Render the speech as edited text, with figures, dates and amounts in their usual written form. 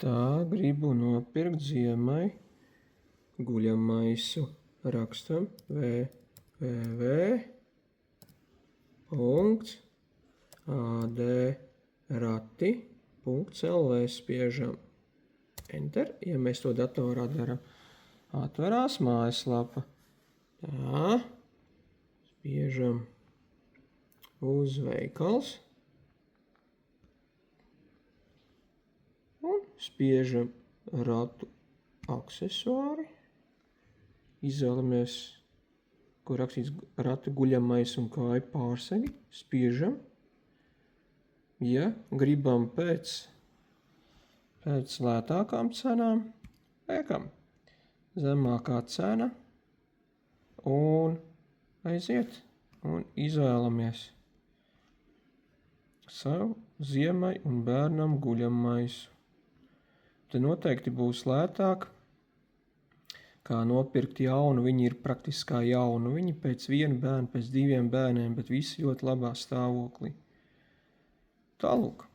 Tā, gribu nopirkt ziemai guļamaisu. Rakstam www.adrati.lv spiežam Enter, ja mēs to datorā daram. Atverās mājaslapa. Tā, spiežam uz veikals. Un spiežam ratu aksesuāri. Izvēlamies, kur rakstīts ratu guļamais un kāju pārsegi. Spiežam. Ja gribam pēc lētākām cenām, liekam zemākā cena un aiziet un izvēlamies savu ziemai un bērnam guļamaisu. Te noteikti būs lētāk, kā nopirkt jaunu. Viņi ir praktiski kā jaunu. Viņi pēc viena bērna, pēc diviem bērniem, bet visi ļoti labā stāvoklī. Tālūk.